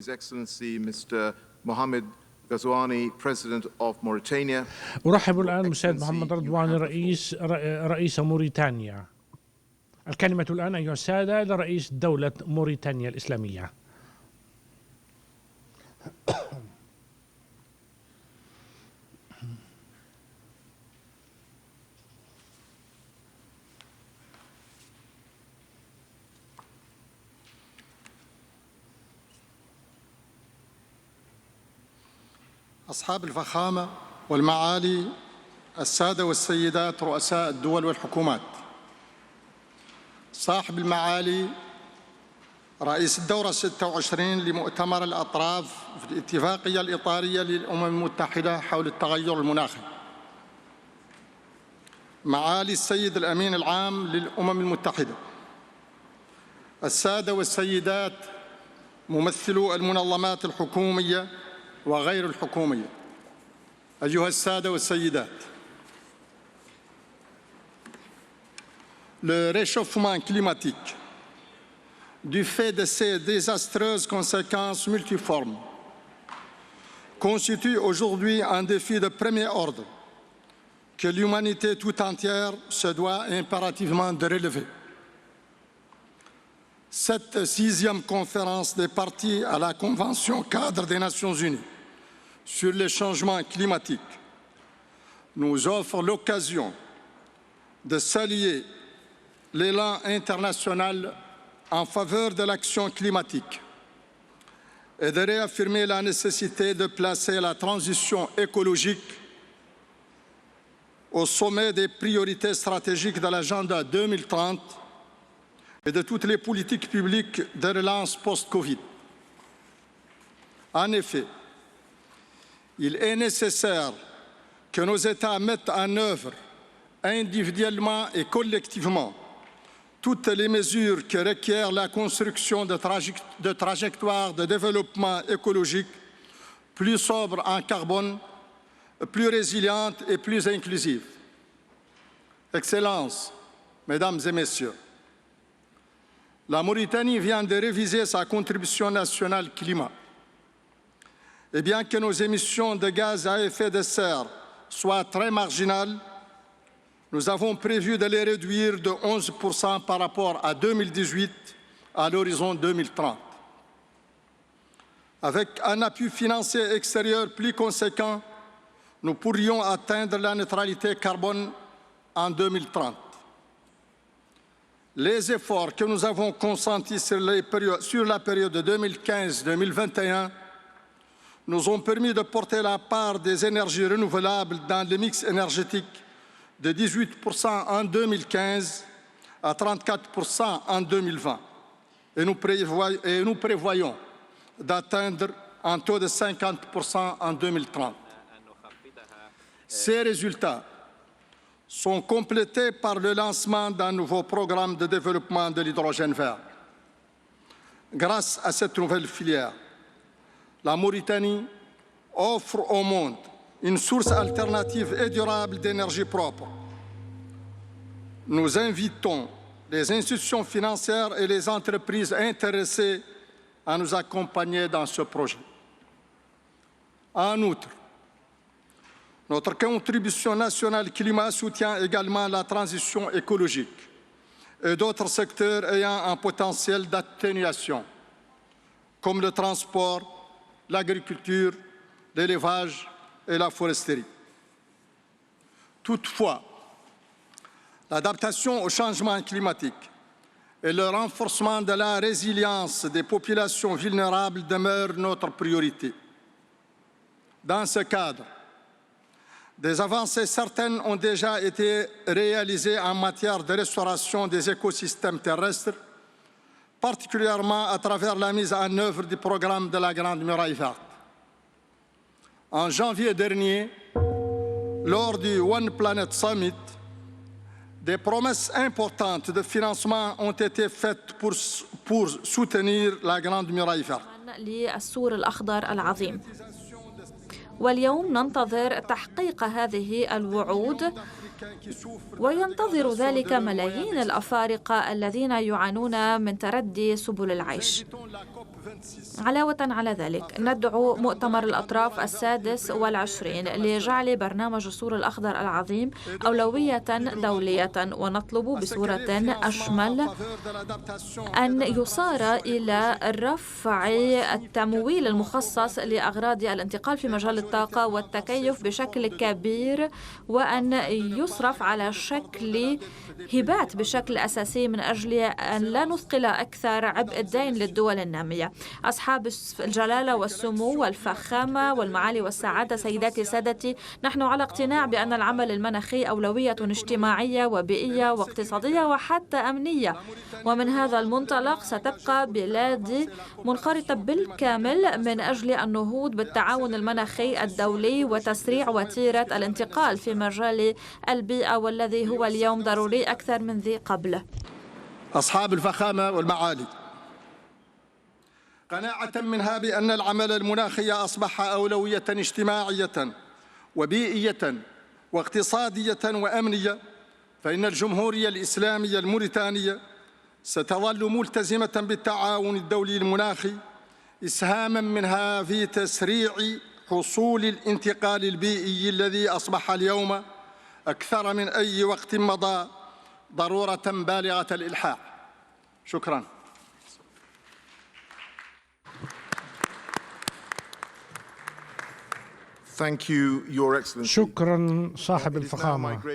His Excellency Mr. Mohamed Ghazouani, President of Mauritania. أرحب الآن بالسيد محمد غزواني رئيس موريتانيا. الكلمة الآن أيها السادة لرئيس دولة موريتانيا الإسلامية. أصحاب الفخامة والمعالي، السادة والسيدات رؤساء الدول والحكومات، صاحب المعالي رئيس الدورة 26 لمؤتمر الأطراف في الاتفاقية الإطارية للأمم المتحدة حول التغير المناخي، معالي السيد الأمين العام للأمم المتحدة، السادة والسيدات ممثلو المنظمات الحكومية وغير الحكومية، أيها السادة والسيدات. Le réchauffement climatique, du fait de ses désastreuses conséquences multiformes, constitue aujourd'hui un défi de premier ordre que l'humanité tout entière se doit impérativement de relever. Cette 6e conférence des parties à la Convention cadre des Nations Unies sur les changements climatiques nous offre l'occasion de saluer l'élan international en faveur de l'action climatique et de réaffirmer la nécessité de placer la transition écologique au sommet des priorités stratégiques de l'agenda 2030 et de toutes les politiques publiques de relance post-Covid. En effet, il est nécessaire que nos États mettent en œuvre individuellement et collectivement toutes les mesures qui requièrent la construction de trajectoires de développement écologique plus sobres en carbone, plus résilientes et plus inclusives. Excellences, Mesdames et Messieurs, la Mauritanie vient de réviser sa contribution nationale climat. Et bien que nos émissions de gaz à effet de serre soient très marginales, nous avons prévu de les réduire de 11% par rapport à 2018 à l'horizon 2030. Avec un appui financier extérieur plus conséquent, nous pourrions atteindre la neutralité carbone en 2030. Les efforts que nous avons consentis sur la période de 2015-2021 nous ont permis de porter la part des énergies renouvelables dans le mix énergétique de 18% en 2015 à 34% en 2020. Et nous prévoyons d'atteindre un taux de 50% en 2030. Ces résultats sont complétés par le lancement d'un nouveau programme de développement de l'hydrogène vert. Grâce à cette nouvelle filière, la Mauritanie offre au monde une source alternative et durable d'énergie propre. Nous invitons les institutions financières et les entreprises intéressées à nous accompagner dans ce projet. En outre, notre contribution nationale climat soutient également la transition écologique et d'autres secteurs ayant un potentiel d'atténuation, comme le transport, l'agriculture, l'élevage et la foresterie. Toutefois, l'adaptation au changement climatique et le renforcement de la résilience des populations vulnérables demeurent notre priorité. Dans ce cadre, des avancées certaines ont déjà été réalisées en matière de restauration des écosystèmes terrestres, particulièrement à travers la mise en œuvre du programme de la Grande Muraille Verte. En janvier dernier, lors du One Planet Summit, des promesses importantes de financement ont été faites pour soutenir la Grande Muraille Verte. للسور الأخضر العظيم. واليوم ننتظر تحقيق هذه الوعود، وينتظر ذلك ملايين الأفارقة الذين يعانون من تردي سبل العيش. علاوة على ذلك ندعو مؤتمر الأطراف السادس والعشرين لجعل برنامج السور الأخضر العظيم أولوية دولية، ونطلب بصورة أشمل أن يصار إلى رفع التمويل المخصص لأغراض الانتقال في مجال الطاقة والتكيف بشكل كبير، وأن يصرف على شكل هبات بشكل أساسي من أجل أن لا نثقل أكثر عبء الدين للدول النامية. أصحاب الجلالة والسمو والفخامة والمعالي والسعادة، سيداتي سادتي، نحن على اقتناع بأن العمل المناخي أولوية اجتماعية وبيئية واقتصادية وحتى أمنية، ومن هذا المنطلق ستبقى بلادي منخرطة بالكامل من أجل النهوض بالتعاون المناخي الدولي وتسريع وتيرة الانتقال في مجال البيئة، والذي هو اليوم ضروري أكثر من ذي قبل. أصحاب الفخامة والمعالي، قناعة منها بأن العمل المناخي أصبح أولوية اجتماعية وبيئية واقتصادية وأمنية، فإن الجمهورية الإسلامية الموريتانية ستظل ملتزمة بالتعاون الدولي المناخي، إسهاما منها في تسريع حصول الانتقال البيئي الذي أصبح اليوم أكثر من أي وقت مضى ضرورة بالغة الإلحاح. شكراً. Thank you, Your Excellency. شكرا صاحب الفخامة.